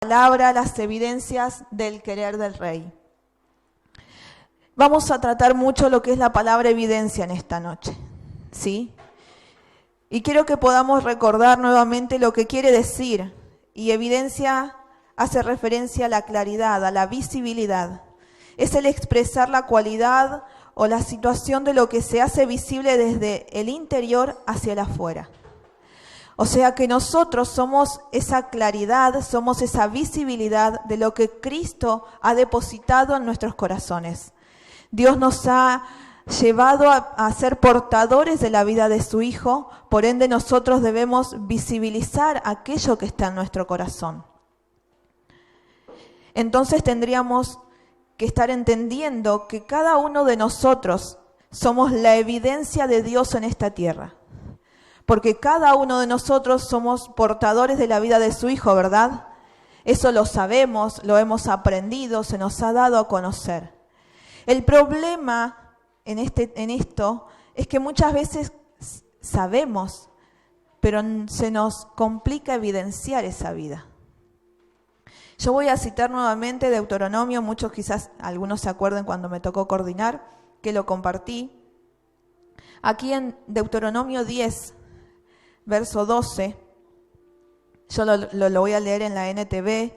palabra, las evidencias del querer del Rey. Vamos a tratar mucho lo que es la palabra evidencia en esta noche, ¿sí? Y quiero que podamos recordar nuevamente lo que quiere decir. Y evidencia hace referencia a la claridad, a la visibilidad. Es el expresar la cualidad o la situación de lo que se hace visible desde el interior hacia el afuera. O sea que nosotros somos esa claridad, somos esa visibilidad de lo que Cristo ha depositado en nuestros corazones. Dios nos ha llevado a ser portadores de la vida de su Hijo, por ende nosotros debemos visibilizar aquello que está en nuestro corazón. Entonces tendríamos que estar entendiendo que cada uno de nosotros somos la evidencia de Dios en esta tierra. Porque cada uno de nosotros somos portadores de la vida de su Hijo, ¿verdad? Eso lo sabemos, lo hemos aprendido, se nos ha dado a conocer. El problema en esto es que muchas veces sabemos, pero se nos complica evidenciar esa vida. Yo voy a citar nuevamente Deuteronomio, muchos quizás algunos se acuerden cuando me tocó coordinar, que lo compartí. Aquí en Deuteronomio 10, verso 12, yo lo voy a leer en la NTV,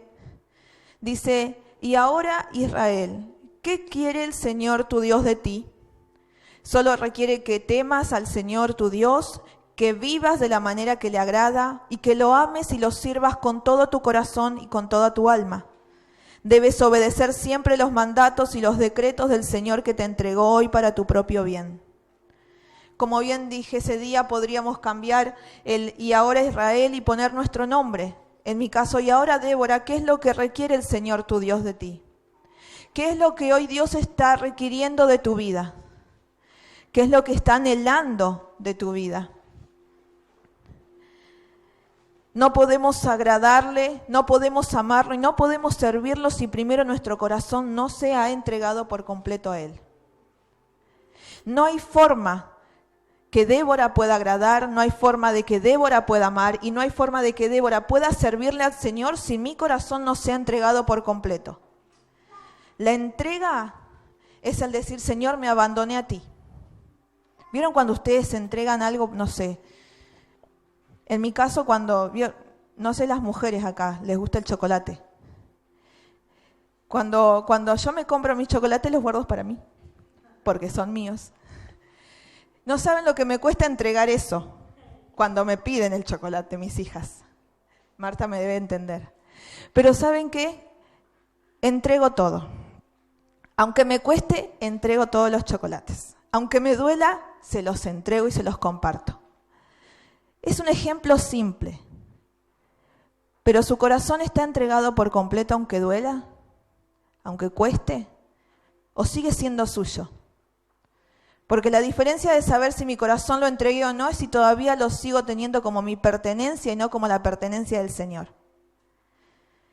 dice: y ahora Israel, ¿qué quiere el Señor tu Dios de ti? Solo requiere que temas al Señor tu Dios, que vivas de la manera que le agrada y que lo ames y lo sirvas con todo tu corazón y con toda tu alma. Debes obedecer siempre los mandatos y los decretos del Señor que te entregó hoy para tu propio bien. Como bien dije, ese día podríamos cambiar el y ahora Israel y poner nuestro nombre. En mi caso, y ahora Débora, ¿qué es lo que requiere el Señor tu Dios de ti? ¿Qué es lo que hoy Dios está requiriendo de tu vida? ¿Qué es lo que está anhelando de tu vida? No podemos agradarle, no podemos amarlo y no podemos servirlo si primero nuestro corazón no se ha entregado por completo a Él. No hay forma que Débora pueda agradar, no hay forma de que Débora pueda amar y no hay forma de que Débora pueda servirle al Señor si mi corazón no se ha entregado por completo. La entrega es el decir: Señor, me abandoné a ti. ¿Vieron cuando ustedes se entregan algo? No sé. En mi caso, no sé, las mujeres acá, les gusta el chocolate. Cuando yo me compro mis chocolates, los guardo para mí, porque son míos. No saben lo que me cuesta entregar eso cuando me piden el chocolate, mis hijas. Marta me debe entender. Pero ¿saben qué? Entrego todo. Aunque me cueste, entrego todos los chocolates. Aunque me duela, se los entrego y se los comparto. Es un ejemplo simple. Pero su corazón está entregado por completo aunque duela, aunque cueste, o sigue siendo suyo. Porque la diferencia de saber si mi corazón lo entregué o no es si todavía lo sigo teniendo como mi pertenencia y no como la pertenencia del Señor.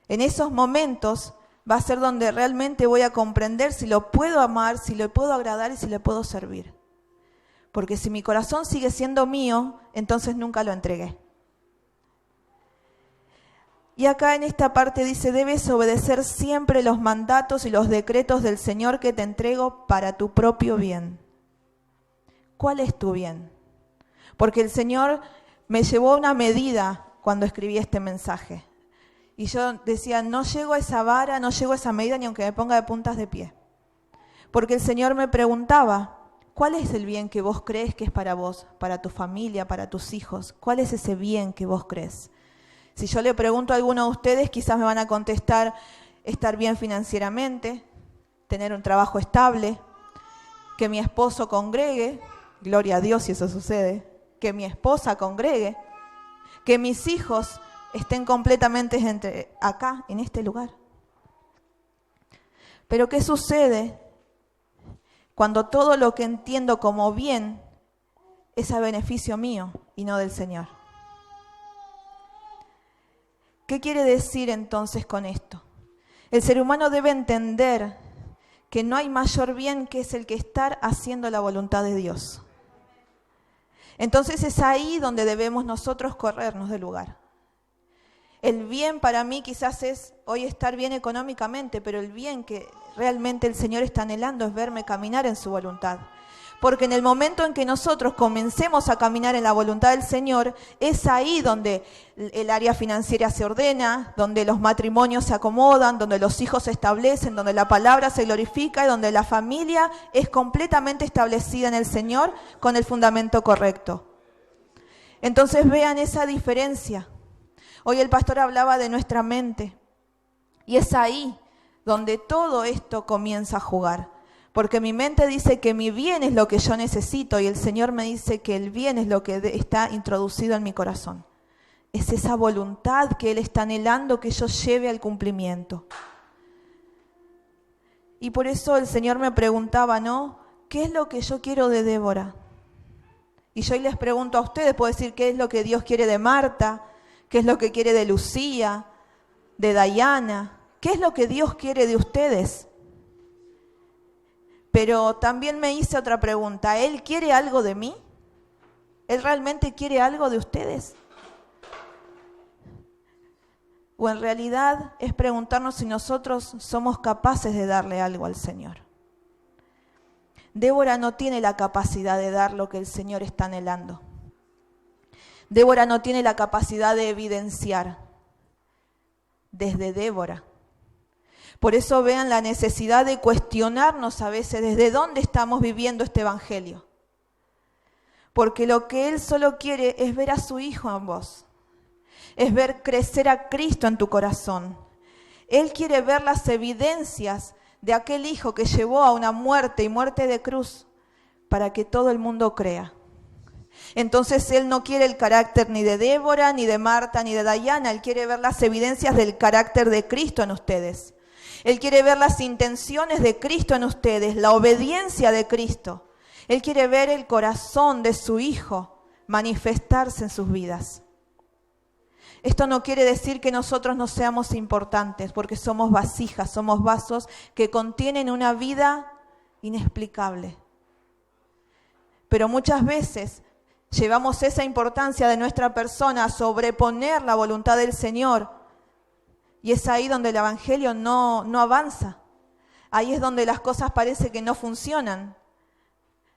En esos momentos va a ser donde realmente voy a comprender si lo puedo amar, si le puedo agradar y si le puedo servir. Porque si mi corazón sigue siendo mío, entonces nunca lo entregué. Y acá en esta parte dice: debes obedecer siempre los mandatos y los decretos del Señor que te entrego para tu propio bien. ¿Cuál es tu bien? Porque el Señor me llevó a una medida cuando escribí este mensaje. Y yo decía: no llego a esa vara, no llego a esa medida ni aunque me ponga de puntas de pie. Porque el Señor me preguntaba: ¿cuál es el bien que vos crees que es para vos, para tu familia, para tus hijos? ¿Cuál es ese bien que vos crees? Si yo le pregunto a alguno de ustedes, quizás me van a contestar: estar bien financieramente, tener un trabajo estable, que mi esposo congregue, gloria a Dios si eso sucede, que mi esposa congregue, que mis hijos estén completamente acá, en este lugar. Pero ¿qué sucede cuando todo lo que entiendo como bien es a beneficio mío y no del Señor? ¿Qué quiere decir entonces con esto? El ser humano debe entender que no hay mayor bien que es el que estar haciendo la voluntad de Dios. Entonces es ahí donde debemos nosotros corrernos del lugar. El bien para mí quizás es hoy estar bien económicamente, pero el bien que realmente el Señor está anhelando es verme caminar en su voluntad. Porque en el momento en que nosotros comencemos a caminar en la voluntad del Señor, es ahí donde el área financiera se ordena, donde los matrimonios se acomodan, donde los hijos se establecen, donde la palabra se glorifica y donde la familia es completamente establecida en el Señor con el fundamento correcto. Entonces vean esa diferencia. Hoy el pastor hablaba de nuestra mente y es ahí donde todo esto comienza a jugar. Porque mi mente dice que mi bien es lo que yo necesito y el Señor me dice que el bien es lo que está introducido en mi corazón. Es esa voluntad que Él está anhelando que yo lleve al cumplimiento. Y por eso el Señor me preguntaba, ¿no? ¿Qué es lo que yo quiero de Débora? Y yo hoy les pregunto a ustedes, puedo decir qué es lo que Dios quiere de Marta, qué es lo que quiere de Lucía, de Dayana, qué es lo que Dios quiere de ustedes. Pero también me hice otra pregunta, ¿Él quiere algo de mí? ¿Él realmente quiere algo de ustedes? O en realidad es preguntarnos si nosotros somos capaces de darle algo al Señor. Débora no tiene la capacidad de dar lo que el Señor está anhelando. Débora no tiene la capacidad de evidenciar desde Débora. Por eso vean la necesidad de cuestionarnos a veces desde dónde estamos viviendo este evangelio. Porque lo que Él solo quiere es ver a su Hijo en vos. Es ver crecer a Cristo en tu corazón. Él quiere ver las evidencias de aquel Hijo que llevó a una muerte y muerte de cruz para que todo el mundo crea. Entonces Él no quiere el carácter ni de Débora, ni de Marta, ni de Dayana. Él quiere ver las evidencias del carácter de Cristo en ustedes. Él quiere ver las intenciones de Cristo en ustedes, la obediencia de Cristo. Él quiere ver el corazón de su Hijo manifestarse en sus vidas. Esto no quiere decir que nosotros no seamos importantes, porque somos vasijas, somos vasos que contienen una vida inexplicable. Pero muchas veces llevamos esa importancia de nuestra persona a sobreponer la voluntad del Señor. Y es ahí donde el evangelio no avanza. Ahí es donde las cosas parece que no funcionan.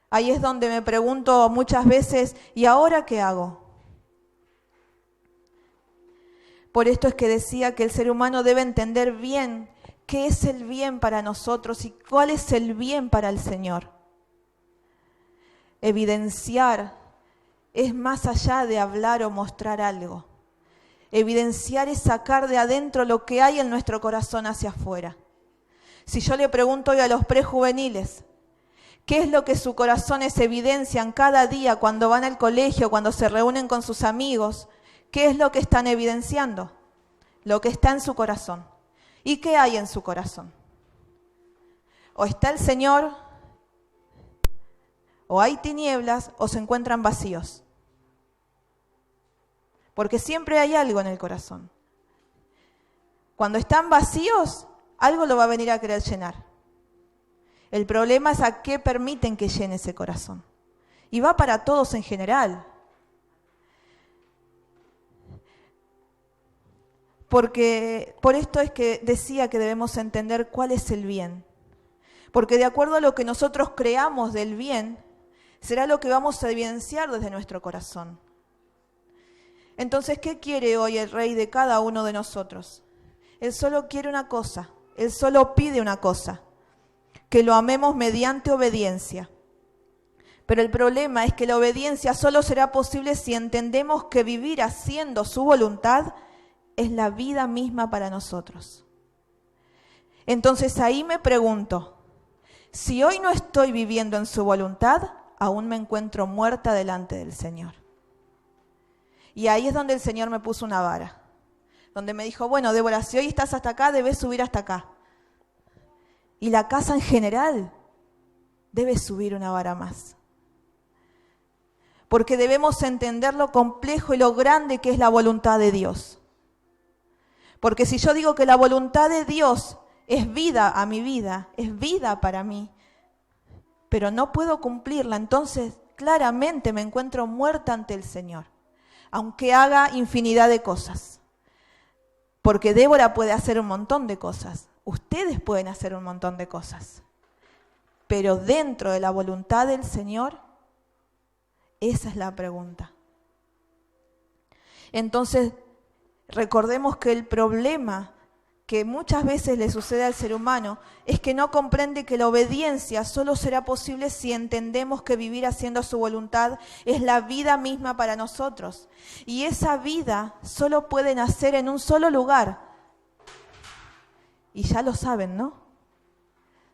Ahí es donde me pregunto muchas veces, ¿y ahora qué hago? Por esto es que decía que el ser humano debe entender bien qué es el bien para nosotros y cuál es el bien para el Señor. Evidenciar es más allá de hablar o mostrar algo. Evidenciar es sacar de adentro lo que hay en nuestro corazón hacia afuera. Si yo le pregunto hoy a los prejuveniles, ¿qué es lo que sus corazones evidencian cada día cuando van al colegio, cuando se reúnen con sus amigos? ¿Qué es lo que están evidenciando? Lo que está en su corazón. ¿Y qué hay en su corazón? O está el Señor, o hay tinieblas, o se encuentran vacíos. Porque siempre hay algo en el corazón. Cuando están vacíos, algo lo va a venir a querer llenar. El problema es a qué permiten que llene ese corazón. Y va para todos en general. Porque por esto es que decía que debemos entender cuál es el bien. Porque de acuerdo a lo que nosotros creamos del bien, será lo que vamos a evidenciar desde nuestro corazón. Entonces, ¿qué quiere hoy el Rey de cada uno de nosotros? Él solo quiere una cosa, Él solo pide una cosa, que lo amemos mediante obediencia. Pero el problema es que la obediencia solo será posible si entendemos que vivir haciendo su voluntad es la vida misma para nosotros. Entonces ahí me pregunto, si hoy no estoy viviendo en su voluntad, aún me encuentro muerta delante del Señor. Y ahí es donde el Señor me puso una vara, donde me dijo, bueno, Débora, si hoy estás hasta acá, debes subir hasta acá. Y la casa en general debe subir una vara más. Porque debemos entender lo complejo y lo grande que es la voluntad de Dios. Porque si yo digo que la voluntad de Dios es vida a mi vida, es vida para mí, pero no puedo cumplirla, entonces claramente me encuentro muerta ante el Señor, aunque haga infinidad de cosas. Porque Débora puede hacer un montón de cosas. Ustedes pueden hacer un montón de cosas. Pero dentro de la voluntad del Señor, esa es la pregunta. Entonces, recordemos que el problema que muchas veces le sucede al ser humano es que no comprende que la obediencia solo será posible si entendemos que vivir haciendo su voluntad es la vida misma para nosotros. Y esa vida solo puede nacer en un solo lugar. Y ya lo saben, ¿no?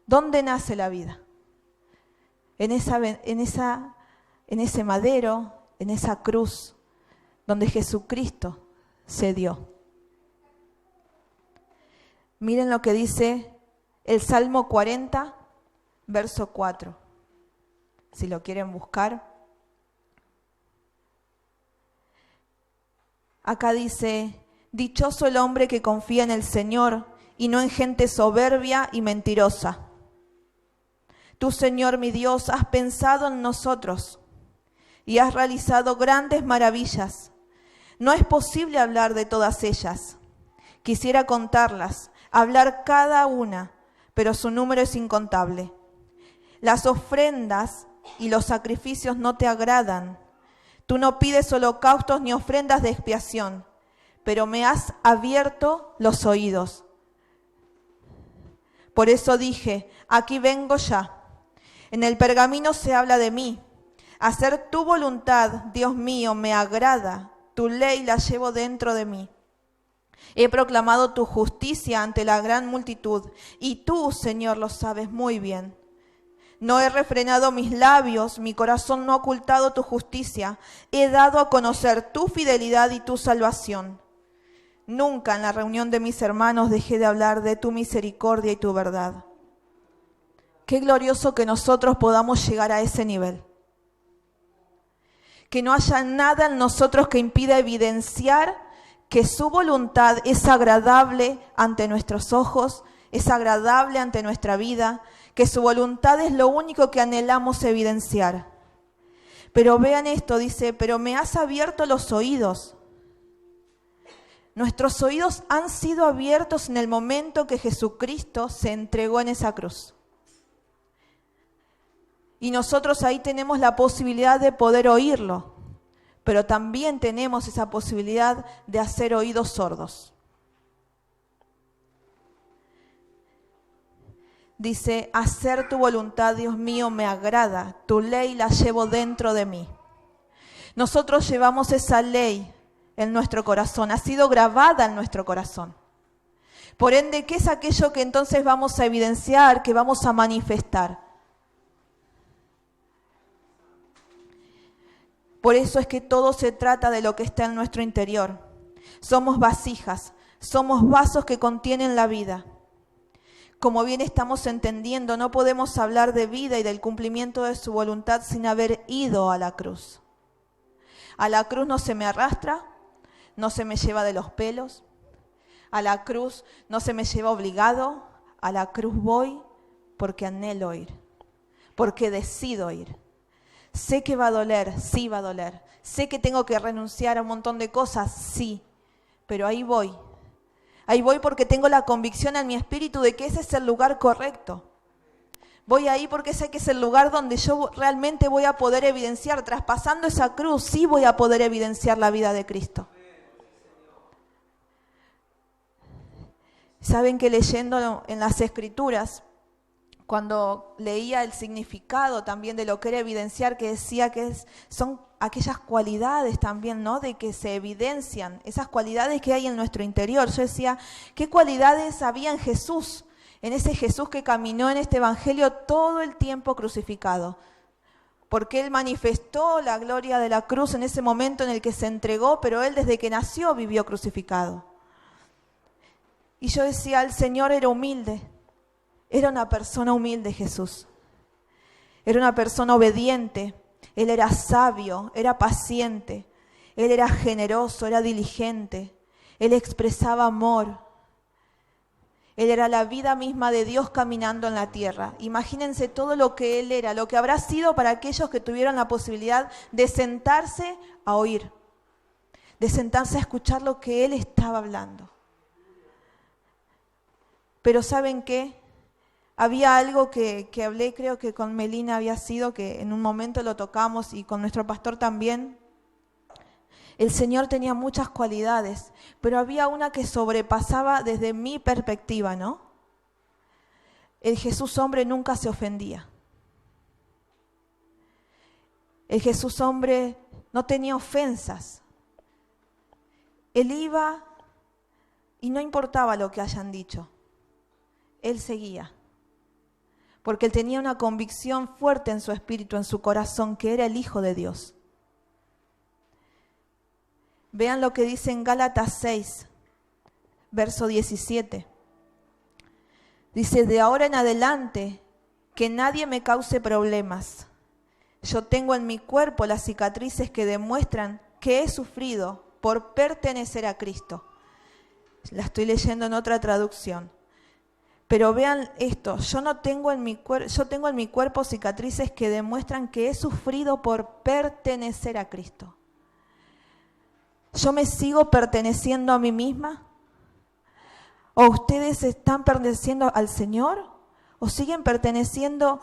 ¿Dónde nace la vida? En ese madero, en esa cruz, donde Jesucristo se dio. Miren lo que dice el Salmo 40, verso 4. Si lo quieren buscar. Acá dice, dichoso el hombre que confía en el Señor y no en gente soberbia y mentirosa. Tú, Señor mi Dios, has pensado en nosotros y has realizado grandes maravillas. No es posible hablar de todas ellas. Quisiera contarlas, hablar cada una, pero su número es incontable. Las ofrendas y los sacrificios no te agradan. Tú no pides holocaustos ni ofrendas de expiación, pero me has abierto los oídos. Por eso dije, aquí vengo ya. En el pergamino se habla de mí. Hacer tu voluntad, Dios mío, me agrada. Tu ley la llevo dentro de mí. He proclamado tu justicia ante la gran multitud, y tú, Señor, lo sabes muy bien. No he refrenado mis labios, mi corazón no ha ocultado tu justicia. He dado a conocer tu fidelidad y tu salvación. Nunca en la reunión de mis hermanos dejé de hablar de tu misericordia y tu verdad. Qué glorioso que nosotros podamos llegar a ese nivel. Que no haya nada en nosotros que impida evidenciar que su voluntad es agradable ante nuestros ojos, es agradable ante nuestra vida, que su voluntad es lo único que anhelamos evidenciar. Pero vean esto, dice, pero me has abierto los oídos. Nuestros oídos han sido abiertos en el momento que Jesucristo se entregó en esa cruz. Y nosotros ahí tenemos la posibilidad de poder oírlo. Pero también tenemos esa posibilidad de hacer oídos sordos. Dice, hacer tu voluntad, Dios mío, me agrada. Tu ley la llevo dentro de mí. Nosotros llevamos esa ley en nuestro corazón. Ha sido grabada en nuestro corazón. Por ende, ¿qué es aquello que entonces vamos a evidenciar, que vamos a manifestar? Por eso es que todo se trata de lo que está en nuestro interior. Somos vasijas, somos vasos que contienen la vida. Como bien estamos entendiendo, no podemos hablar de vida y del cumplimiento de su voluntad sin haber ido a la cruz. A la cruz no se me arrastra, no se me lleva de los pelos. A la cruz no se me lleva obligado. A la cruz voy porque anhelo ir, porque decido ir. Sé que va a doler, sí va a doler. Sé que tengo que renunciar a un montón de cosas, sí. Pero ahí voy. Ahí voy porque tengo la convicción en mi espíritu de que ese es el lugar correcto. Voy ahí porque sé que es el lugar donde yo realmente voy a poder evidenciar, traspasando esa cruz, sí voy a poder evidenciar la vida de Cristo. Saben que leyendo en las Escrituras, cuando leía el significado también de lo que era evidenciar, que decía que son aquellas cualidades también, ¿no? De que se evidencian, esas cualidades que hay en nuestro interior. Yo decía, ¿qué cualidades había en Jesús? En ese Jesús que caminó en este evangelio todo el tiempo crucificado. Porque Él manifestó la gloria de la cruz en ese momento en el que se entregó, pero Él desde que nació vivió crucificado. Y yo decía, el Señor era humilde. Era una persona humilde Jesús. Era una persona obediente. Él era sabio, era paciente. Él era generoso, era diligente. Él expresaba amor. Él era la vida misma de Dios caminando en la tierra. Imagínense todo lo que Él era, lo que habrá sido para aquellos que tuvieron la posibilidad de sentarse a oír, de sentarse a escuchar lo que Él estaba hablando. Pero ¿saben qué? Había algo que hablé, creo que con Melina había sido, que en un momento lo tocamos y con nuestro pastor también. El Señor tenía muchas cualidades, pero había una que sobrepasaba desde mi perspectiva, ¿no? El Jesús hombre nunca se ofendía. El Jesús hombre no tenía ofensas. Él iba y no importaba lo que hayan dicho. Él seguía. Porque él tenía una convicción fuerte en su espíritu, en su corazón, que era el Hijo de Dios. Vean lo que dice en Gálatas 6, verso 17. Dice, de ahora en adelante, que nadie me cause problemas. Yo tengo en mi cuerpo las cicatrices que demuestran que he sufrido por pertenecer a Cristo. La estoy leyendo en otra traducción. Pero vean esto, yo tengo en mi cuerpo cicatrices que demuestran que he sufrido por pertenecer a Cristo. ¿Yo me sigo perteneciendo a mí misma? ¿O ustedes están perteneciendo al Señor? ¿O siguen perteneciendo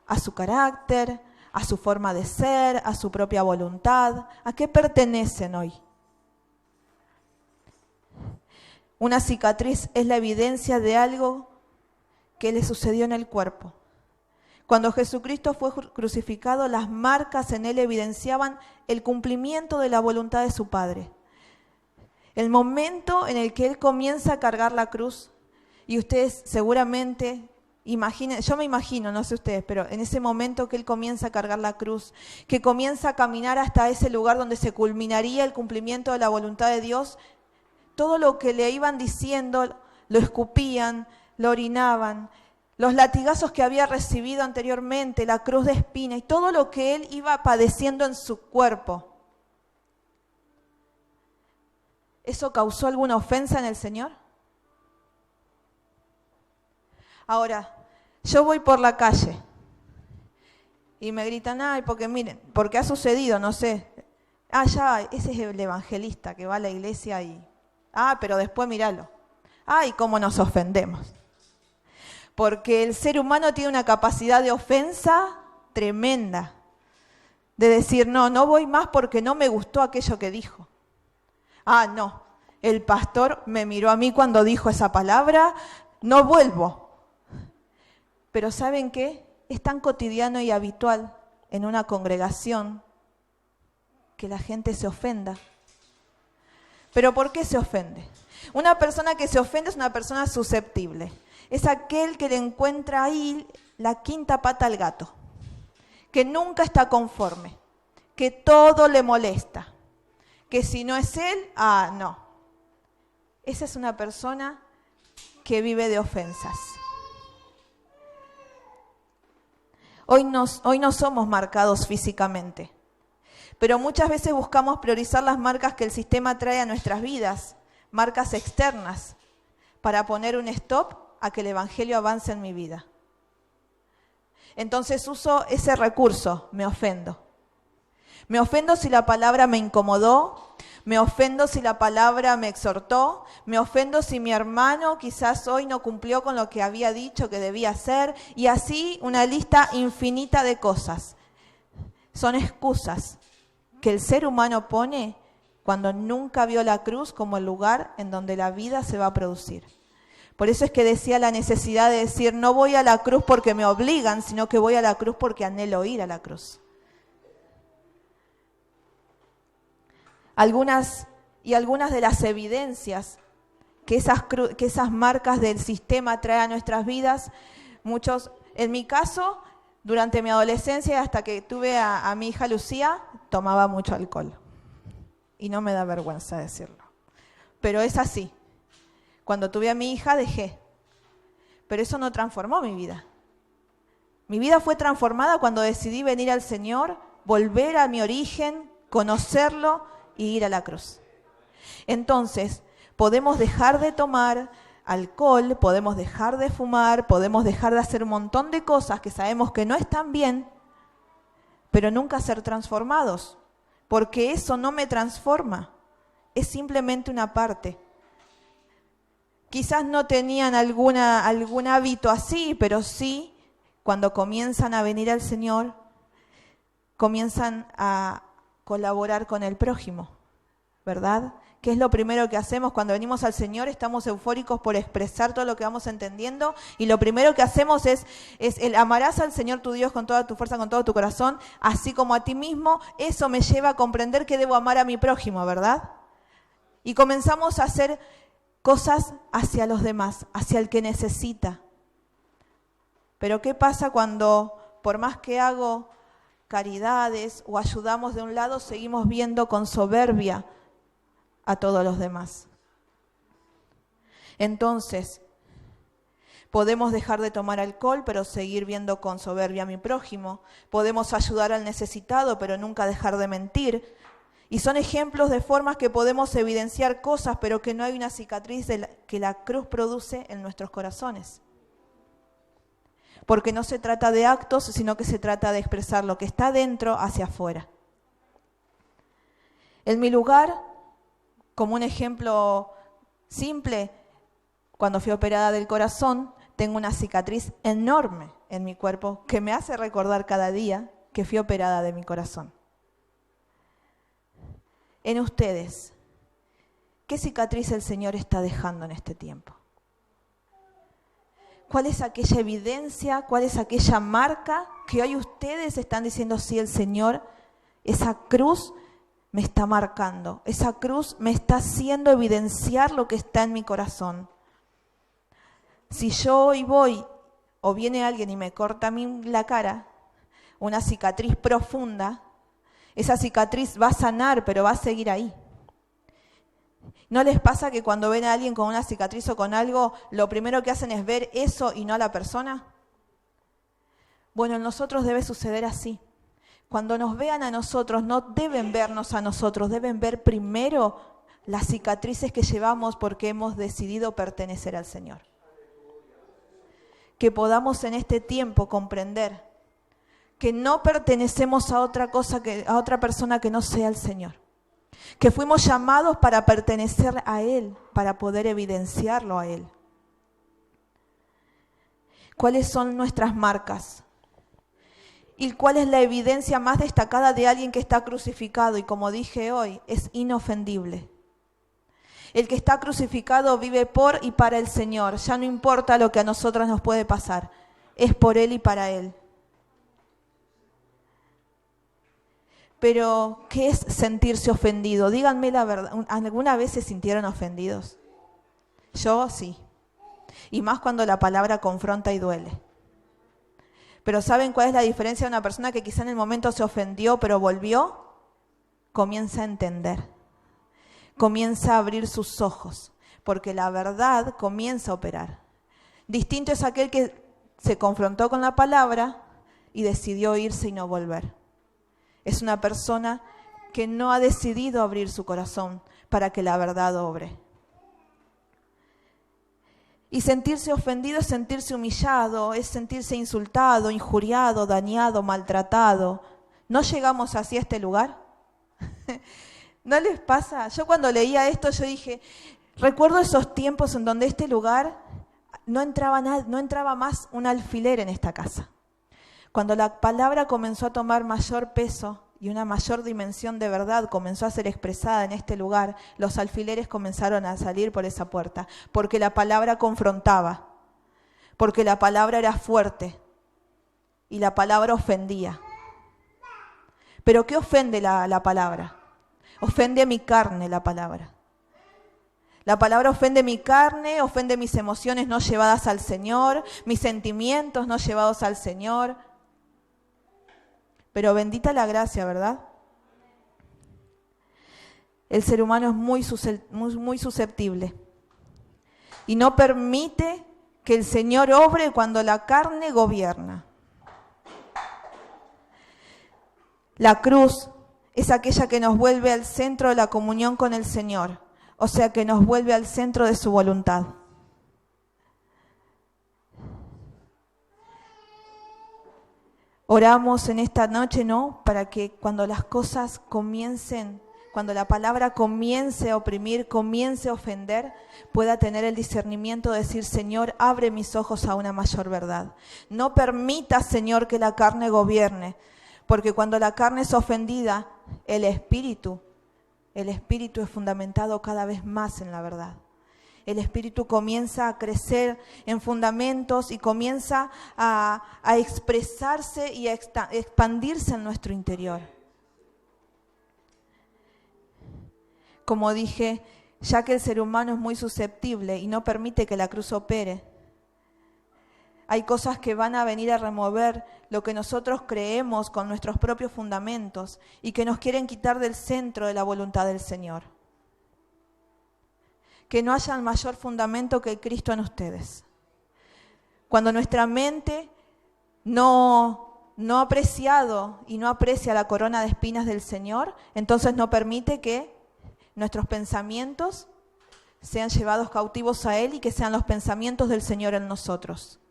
a su carácter, a su forma de ser, a su propia voluntad? ¿A qué pertenecen hoy? Una cicatriz es la evidencia de algo que le sucedió en el cuerpo. Cuando Jesucristo fue crucificado, las marcas en él evidenciaban el cumplimiento de la voluntad de su Padre. El momento en el que él comienza a cargar la cruz, y ustedes seguramente imaginen, yo me imagino, no sé ustedes, pero en ese momento que él comienza a cargar la cruz, que comienza a caminar hasta ese lugar donde se culminaría el cumplimiento de la voluntad de Dios, todo lo que le iban diciendo lo escupían, lo orinaban, los latigazos que había recibido anteriormente, la cruz de espina y todo lo que él iba padeciendo en su cuerpo. ¿Eso causó alguna ofensa en el Señor? Ahora, yo voy por la calle y me gritan, ay, porque miren, porque ha sucedido, no sé. Ah, ya, ese es el evangelista que va a la iglesia y... Ah, pero después míralo. Ay, cómo nos ofendemos. Porque el ser humano tiene una capacidad de ofensa tremenda. De decir, no voy más porque no me gustó aquello que dijo. Ah, no, el pastor me miró a mí cuando dijo esa palabra, no vuelvo. Pero ¿saben qué? Es tan cotidiano y habitual en una congregación que la gente se ofenda. ¿Pero por qué se ofende? Una persona que se ofende es una persona susceptible. Es aquel que le encuentra ahí la quinta pata al gato, que nunca está conforme, que todo le molesta, que si no es él, no. Esa es una persona que vive de ofensas. Hoy no somos marcados físicamente, pero muchas veces buscamos priorizar las marcas que el sistema trae a nuestras vidas, marcas externas, para poner un stop a que el Evangelio avance en mi vida. Entonces uso ese recurso, me ofendo. Me ofendo si la palabra me incomodó, me ofendo si la palabra me exhortó, me ofendo si mi hermano quizás hoy no cumplió con lo que había dicho que debía hacer, y así una lista infinita de cosas. Son excusas que el ser humano pone cuando nunca vio la cruz como el lugar en donde la vida se va a producir. Por eso es que decía la necesidad de decir, no voy a la cruz porque me obligan, sino que voy a la cruz porque anhelo ir a la cruz. Algunas de las evidencias que esas marcas del sistema traen a nuestras vidas, muchos, en mi caso, durante mi adolescencia, hasta que tuve a mi hija Lucía, tomaba mucho alcohol. Y no me da vergüenza decirlo. Pero es así. Cuando tuve a mi hija dejé. Pero eso no transformó mi vida. Mi vida fue transformada cuando decidí venir al Señor, volver a mi origen, conocerlo y ir a la cruz. Entonces, podemos dejar de tomar alcohol, podemos dejar de fumar, podemos dejar de hacer un montón de cosas que sabemos que no están bien, pero nunca ser transformados, porque eso no me transforma, es simplemente una parte. quizás no tenían algún hábito así, pero sí, cuando comienzan a venir al Señor, comienzan a colaborar con el prójimo, ¿verdad? ¿Qué es lo primero que hacemos cuando venimos al Señor? Estamos eufóricos por expresar todo lo que vamos entendiendo y lo primero que hacemos es el amarás al Señor tu Dios con toda tu fuerza, con todo tu corazón, así como a ti mismo. Eso me lleva a comprender que debo amar a mi prójimo, ¿verdad? Y comenzamos a hacer cosas hacia los demás, hacia el que necesita. Pero ¿qué pasa cuando, por más que hago caridades o ayudamos de un lado, seguimos viendo con soberbia a todos los demás? Entonces, podemos dejar de tomar alcohol, pero seguir viendo con soberbia a mi prójimo. Podemos ayudar al necesitado, pero nunca dejar de mentir. Y son ejemplos de formas que podemos evidenciar cosas, pero que no hay una cicatriz que la cruz produce en nuestros corazones. Porque no se trata de actos, sino que se trata de expresar lo que está dentro hacia afuera. En mi lugar, como un ejemplo simple, cuando fui operada del corazón, tengo una cicatriz enorme en mi cuerpo que me hace recordar cada día que fui operada de mi corazón. En ustedes, ¿qué cicatriz el Señor está dejando en este tiempo? ¿Cuál es aquella evidencia, cuál es aquella marca que hoy ustedes están diciendo, sí, el Señor, esa cruz me está marcando, esa cruz me está haciendo evidenciar lo que está en mi corazón? Si yo hoy voy o viene alguien y me corta a mí la cara, una cicatriz profunda, esa cicatriz va a sanar, pero va a seguir ahí. ¿No les pasa que cuando ven a alguien con una cicatriz o con algo, lo primero que hacen es ver eso y no a la persona? Bueno, en nosotros debe suceder así. Cuando nos vean a nosotros, no deben vernos a nosotros, deben ver primero las cicatrices que llevamos porque hemos decidido pertenecer al Señor. Que podamos en este tiempo comprender que no pertenecemos a otra cosa, a otra persona que no sea el Señor. Que fuimos llamados para pertenecer a Él, para poder evidenciarlo a Él. ¿Cuáles son nuestras marcas? ¿Y cuál es la evidencia más destacada de alguien que está crucificado? Y como dije hoy, es inofendible. El que está crucificado vive por y para el Señor. Ya no importa lo que a nosotros nos puede pasar. Es por Él y para Él. Pero, ¿qué es sentirse ofendido? Díganme la verdad. ¿Alguna vez se sintieron ofendidos? Yo sí. Y más cuando la palabra confronta y duele. Pero ¿saben cuál es la diferencia de una persona que quizá en el momento se ofendió, pero volvió? Comienza a entender. Comienza a abrir sus ojos. Porque la verdad comienza a operar. Distinto es aquel que se confrontó con la palabra y decidió irse y no volver. Es una persona que no ha decidido abrir su corazón para que la verdad obre. Y sentirse ofendido es sentirse humillado, es sentirse insultado, injuriado, dañado, maltratado. ¿No llegamos así a este lugar? ¿No les pasa? Yo cuando leía esto, yo dije, recuerdo esos tiempos en donde este lugar no entraba más un alfiler en esta casa. Cuando la palabra comenzó a tomar mayor peso y una mayor dimensión de verdad comenzó a ser expresada en este lugar, los alfileres comenzaron a salir por esa puerta, porque la palabra confrontaba, porque la palabra era fuerte y la palabra ofendía. ¿Pero qué ofende la palabra? Ofende a mi carne la palabra. La palabra ofende mi carne, ofende mis emociones no llevadas al Señor, mis sentimientos no llevados al Señor. Pero bendita la gracia, ¿verdad? El ser humano es muy susceptible y no permite que el Señor obre cuando la carne gobierna. La cruz es aquella que nos vuelve al centro de la comunión con el Señor, o sea, que nos vuelve al centro de su voluntad. Oramos en esta noche, ¿no? Para que cuando las cosas comiencen, cuando la palabra comience a oprimir, comience a ofender, pueda tener el discernimiento de decir, Señor, abre mis ojos a una mayor verdad. No permita, Señor, que la carne gobierne, porque cuando la carne es ofendida, el espíritu es fundamentado cada vez más en la verdad. El espíritu comienza a crecer en fundamentos y comienza a expresarse y a expandirse en nuestro interior. Como dije, ya que el ser humano es muy susceptible y no permite que la cruz opere, hay cosas que van a venir a remover lo que nosotros creemos con nuestros propios fundamentos y que nos quieren quitar del centro de la voluntad del Señor. Que no haya mayor fundamento que el Cristo en ustedes. Cuando nuestra mente no ha apreciado y no aprecia la corona de espinas del Señor, entonces no permite que nuestros pensamientos sean llevados cautivos a Él y que sean los pensamientos del Señor en nosotros.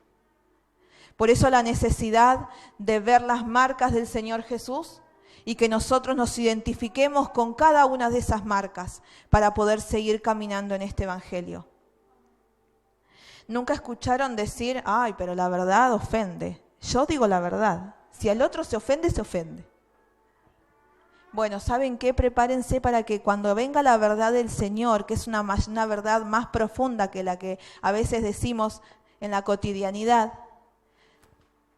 Por eso la necesidad de ver las marcas del Señor Jesús y que nosotros nos identifiquemos con cada una de esas marcas para poder seguir caminando en este evangelio. ¿Nunca escucharon decir, ay, pero la verdad ofende? Yo digo la verdad. Si el otro se ofende, se ofende. Bueno, ¿saben qué? Prepárense para que cuando venga la verdad del Señor, que es una verdad más profunda que la que a veces decimos en la cotidianidad,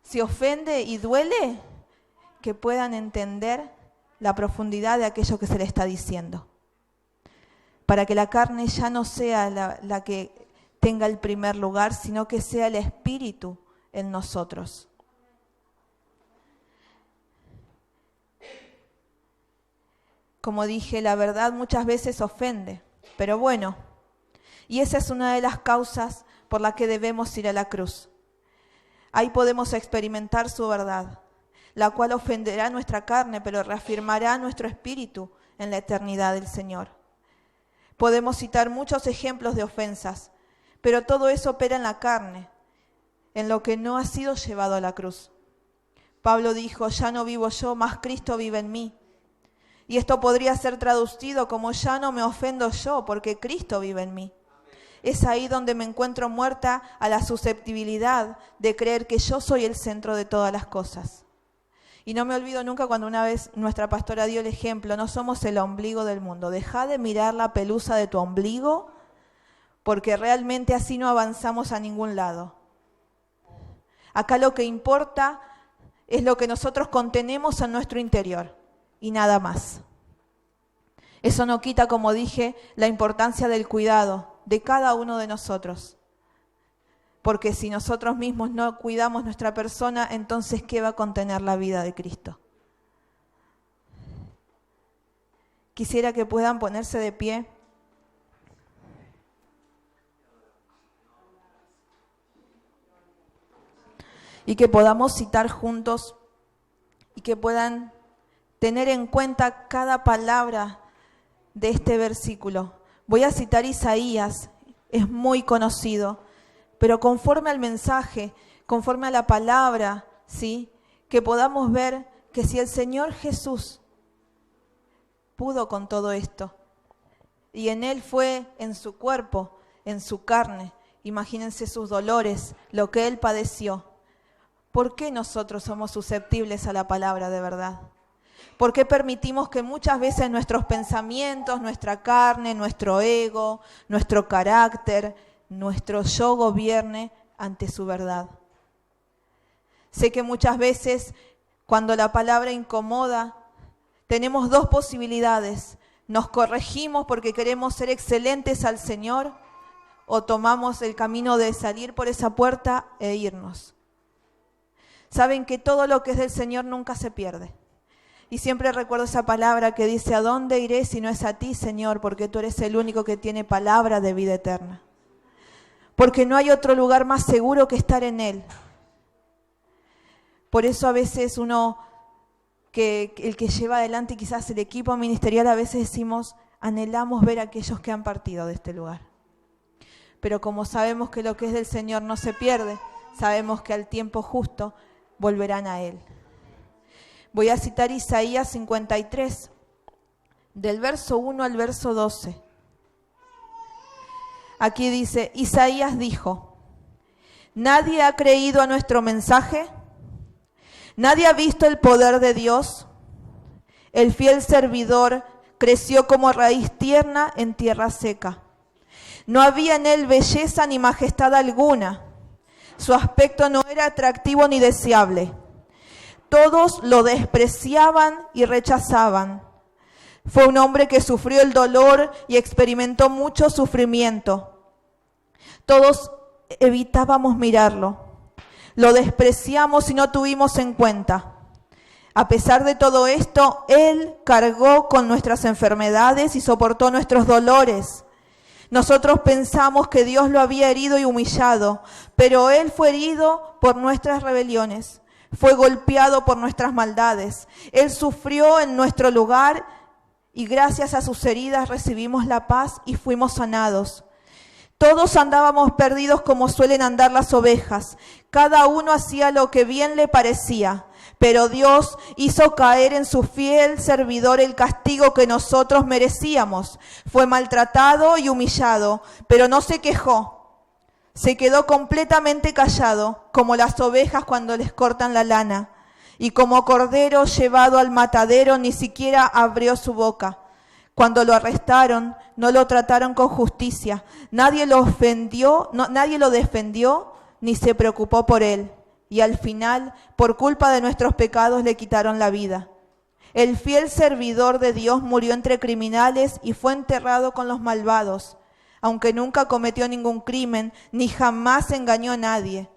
si ofende y duele, que puedan entender la profundidad de aquello que se le está diciendo. Para que la carne ya no sea la que tenga el primer lugar, sino que sea el Espíritu en nosotros. Como dije, la verdad muchas veces ofende, pero bueno, y esa es una de las causas por las que debemos ir a la cruz. Ahí podemos experimentar su verdad, la cual ofenderá nuestra carne, pero reafirmará nuestro espíritu en la eternidad del Señor. Podemos citar muchos ejemplos de ofensas, pero todo eso opera en la carne, en lo que no ha sido llevado a la cruz. Pablo dijo, ya no vivo yo, mas Cristo vive en mí. Y esto podría ser traducido como ya no me ofendo yo, porque Cristo vive en mí. Es ahí donde me encuentro muerta a la susceptibilidad de creer que yo soy el centro de todas las cosas. Y no me olvido nunca cuando una vez nuestra pastora dio el ejemplo, no somos el ombligo del mundo. Deja de mirar la pelusa de tu ombligo, porque realmente así no avanzamos a ningún lado. Acá lo que importa es lo que nosotros contenemos en nuestro interior. Y nada más. Eso no quita, como dije, la importancia del cuidado de cada uno de nosotros. Porque si nosotros mismos no cuidamos nuestra persona, entonces ¿qué va a contener la vida de Cristo? Quisiera que puedan ponerse de pie. Y que podamos citar juntos y que puedan tener en cuenta cada palabra de este versículo. Voy a citar Isaías, es muy conocido, pero conforme al mensaje, conforme a la palabra, ¿sí? Que podamos ver que si el Señor Jesús pudo con todo esto, y en Él fue en su cuerpo, en su carne, imagínense sus dolores, lo que Él padeció, ¿por qué nosotros somos susceptibles a la palabra de verdad? ¿Por qué permitimos que muchas veces nuestros pensamientos, nuestra carne, nuestro ego, nuestro carácter, nuestro yo gobierne ante su verdad? Sé que muchas veces cuando la palabra incomoda, tenemos dos posibilidades. Nos corregimos porque queremos ser excelentes al Señor o tomamos el camino de salir por esa puerta e irnos. Saben que todo lo que es del Señor nunca se pierde. Y siempre recuerdo esa palabra que dice, ¿a dónde iré si no es a ti, Señor? Porque tú eres el único que tiene palabra de vida eterna. Porque no hay otro lugar más seguro que estar en Él. Por eso a veces uno, el que lleva adelante quizás el equipo ministerial, a veces decimos, anhelamos ver a aquellos que han partido de este lugar. Pero como sabemos que lo que es del Señor no se pierde, sabemos que al tiempo justo volverán a Él. Voy a citar Isaías 53, del verso 1 al verso 12. Aquí dice, Isaías dijo, ¿nadie ha creído a nuestro mensaje? ¿Nadie ha visto el poder de Dios? El fiel servidor creció como raíz tierna en tierra seca. No había en él belleza ni majestad alguna. Su aspecto no era atractivo ni deseable. Todos lo despreciaban y rechazaban. Fue un hombre que sufrió el dolor y experimentó mucho sufrimiento. Todos evitábamos mirarlo. Lo despreciamos y no tuvimos en cuenta. A pesar de todo esto, Él cargó con nuestras enfermedades y soportó nuestros dolores. Nosotros pensamos que Dios lo había herido y humillado, pero Él fue herido por nuestras rebeliones, fue golpeado por nuestras maldades. Él sufrió en nuestro lugar y gracias a sus heridas recibimos la paz y fuimos sanados. Todos andábamos perdidos como suelen andar las ovejas. Cada uno hacía lo que bien le parecía. Pero Dios hizo caer en su fiel servidor el castigo que nosotros merecíamos. Fue maltratado y humillado, pero no se quejó. Se quedó completamente callado, como las ovejas cuando les cortan la lana. Y como cordero llevado al matadero, ni siquiera abrió su boca. Cuando lo arrestaron, no lo trataron con justicia. Nadie lo defendió, ni se preocupó por él. Y al final, por culpa de nuestros pecados, le quitaron la vida. El fiel servidor de Dios murió entre criminales y fue enterrado con los malvados, aunque nunca cometió ningún crimen, ni jamás engañó a nadie.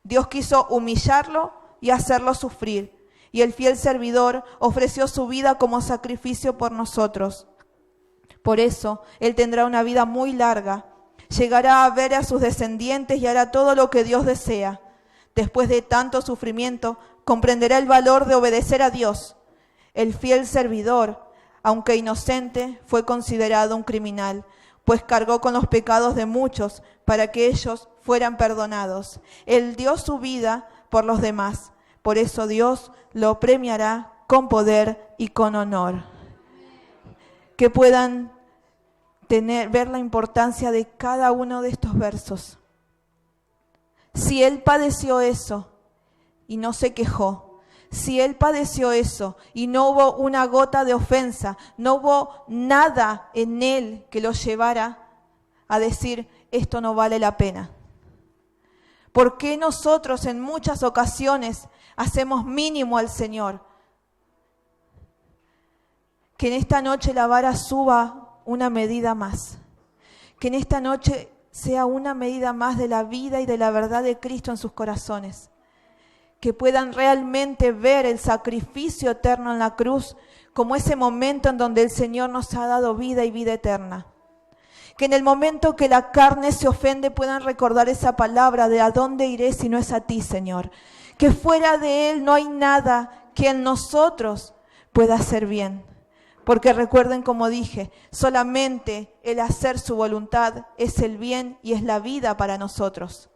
Dios quiso humillarlo y hacerlo sufrir, y el fiel servidor ofreció su vida como sacrificio por nosotros. Por eso, Él tendrá una vida muy larga, llegará a ver a sus descendientes y hará todo lo que Dios desea. Después de tanto sufrimiento, comprenderá el valor de obedecer a Dios. El fiel servidor, aunque inocente, fue considerado un criminal, pues cargó con los pecados de muchos para que ellos fueran perdonados. Él dio su vida por los demás. Por eso Dios lo premiará con poder y con honor. Que puedan ver la importancia de cada uno de estos versos. Si Él padeció eso y no se quejó, si Él padeció eso y no hubo una gota de ofensa, no hubo nada en Él que lo llevara a decir, esto no vale la pena. ¿Por qué nosotros en muchas ocasiones hacemos mínimo al Señor? Que en esta noche la vara suba una medida más. Que en esta noche sea una medida más de la vida y de la verdad de Cristo en sus corazones. Que puedan realmente ver el sacrificio eterno en la cruz como ese momento en donde el Señor nos ha dado vida y vida eterna. Que en el momento que la carne se ofende puedan recordar esa palabra de ¿a dónde iré si no es a ti, Señor? Que fuera de Él no hay nada que en nosotros pueda hacer bien. Porque recuerden, como dije, solamente el hacer su voluntad es el bien y es la vida para nosotros.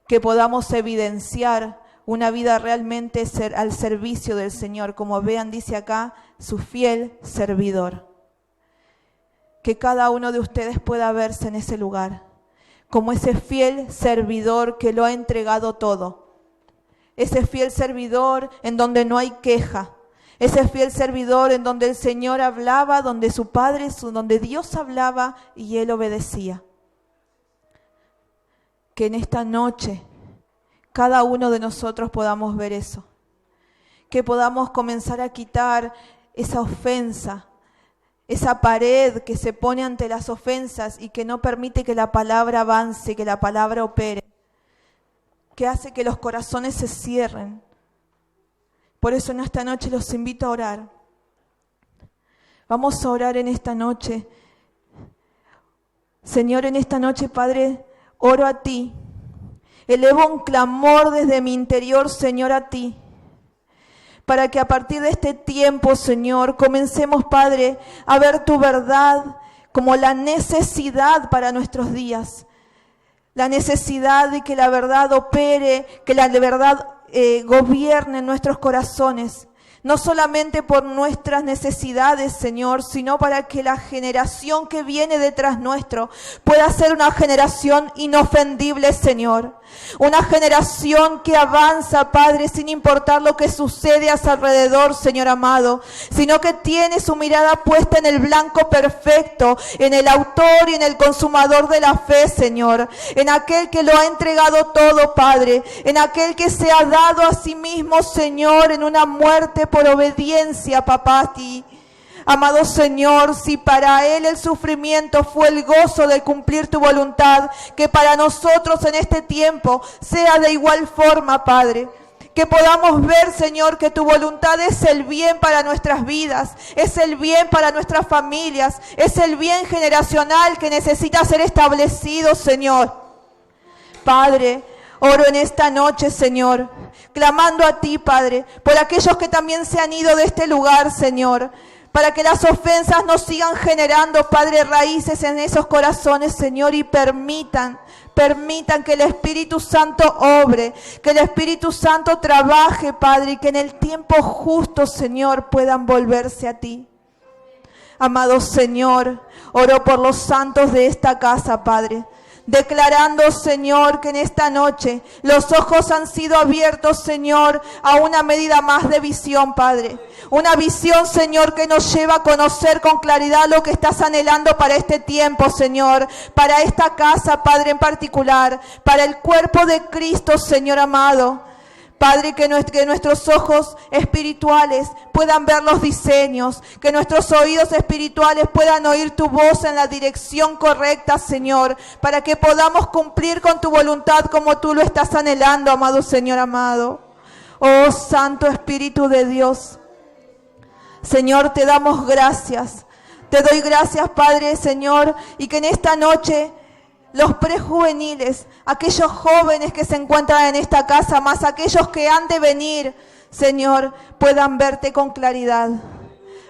Que podamos evidenciar una vida realmente al servicio del Señor, como vean, dice acá, su fiel servidor. Que cada uno de ustedes pueda verse en ese lugar, como ese fiel servidor que lo ha entregado todo. Ese fiel servidor en donde no hay queja. Ese fiel servidor en donde el Señor hablaba, donde su Padre, donde Dios hablaba y Él obedecía. Que en esta noche cada uno de nosotros podamos ver eso. Que podamos comenzar a quitar esa ofensa, esa pared que se pone ante las ofensas y que no permite que la palabra avance, que la palabra opere. Que hace que los corazones se cierren. Por eso en esta noche los invito a orar. Vamos a orar en esta noche. Señor, en esta noche, Padre, oro a ti. Elevo un clamor desde mi interior, Señor, a ti. Para que a partir de este tiempo, Señor, comencemos, Padre, a ver tu verdad como la necesidad para nuestros días. La necesidad de que la verdad opere, que la verdad gobierne en nuestros corazones, No solamente por nuestras necesidades, Señor, sino para que la generación que viene detrás nuestro pueda ser una generación inofendible, Señor. Una generación que avanza, Padre, sin importar lo que sucede a su alrededor, Señor amado, sino que tiene su mirada puesta en el blanco perfecto, en el autor y en el consumador de la fe, Señor, en aquel que lo ha entregado todo, Padre, en aquel que se ha dado a sí mismo, Señor, en una muerte por obediencia, papá, a ti. Amado Señor, si para Él el sufrimiento fue el gozo de cumplir tu voluntad, que para nosotros en este tiempo sea de igual forma, Padre. Que podamos ver, Señor, que tu voluntad es el bien para nuestras vidas, es el bien para nuestras familias, es el bien generacional que necesita ser establecido, Señor. Padre, oro en esta noche, Señor, clamando a ti, Padre, por aquellos que también se han ido de este lugar, Señor, para que las ofensas no sigan generando, Padre, raíces en esos corazones, Señor, y permitan que el Espíritu Santo obre, que el Espíritu Santo trabaje, Padre, y que en el tiempo justo, Señor, puedan volverse a ti. Amado Señor, oro por los santos de esta casa, Padre, declarando, Señor, que en esta noche los ojos han sido abiertos, Señor, a una medida más de visión, Padre. Una visión, Señor, que nos lleva a conocer con claridad lo que estás anhelando para este tiempo, Señor, para esta casa, Padre, en particular, para el cuerpo de Cristo, Señor amado. Padre, que nuestros ojos espirituales puedan ver los diseños, que nuestros oídos espirituales puedan oír tu voz en la dirección correcta, Señor, para que podamos cumplir con tu voluntad como tú lo estás anhelando, amado Señor amado. Oh Santo Espíritu de Dios, Señor, te damos gracias. Te doy gracias, Padre, Señor, y que en esta noche los prejuveniles, aquellos jóvenes que se encuentran en esta casa, más aquellos que han de venir, Señor, puedan verte con claridad.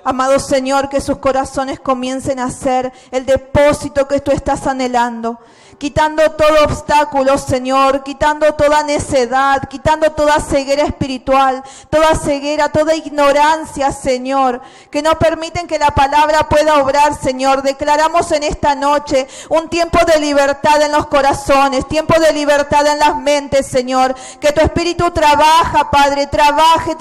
Amado Señor, que sus corazones comiencen a ser el depósito que tú estás anhelando. Quitando todo obstáculo, Señor, quitando toda necedad, quitando toda ceguera espiritual, toda ceguera, toda ignorancia, Señor, que no permiten que la palabra pueda obrar, Señor. Declaramos en esta noche un tiempo de libertad en los corazones, tiempo de libertad en las mentes, Señor. Que tu Espíritu trabaja, Padre, trabaje,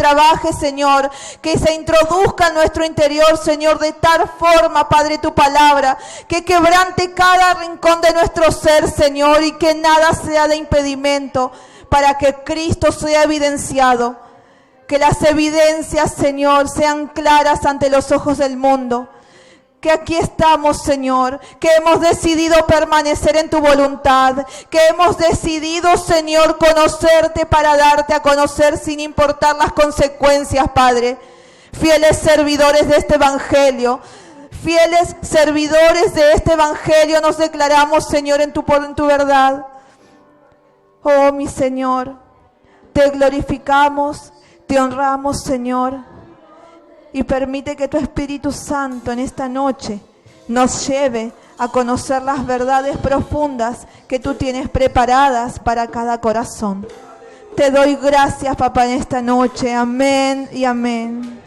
Señor. Que se introduzca en nuestro interior, Señor, de tal forma, Padre, tu palabra, que quebrante cada rincón de nuestro ser, Señor, y que nada sea de impedimento para que Cristo sea evidenciado. Que las evidencias, Señor, sean claras ante los ojos del mundo. Que aquí estamos, Señor, que hemos decidido permanecer en tu voluntad, que hemos decidido, Señor, conocerte para darte a conocer sin importar las consecuencias, Padre. Fieles servidores de este evangelio, fieles servidores de este evangelio nos declaramos, Señor, en tu verdad. Oh, mi Señor, te glorificamos, te honramos, Señor, y permite que tu Espíritu Santo en esta noche nos lleve a conocer las verdades profundas que tú tienes preparadas para cada corazón. Te doy gracias, papá, en esta noche. Amén y amén.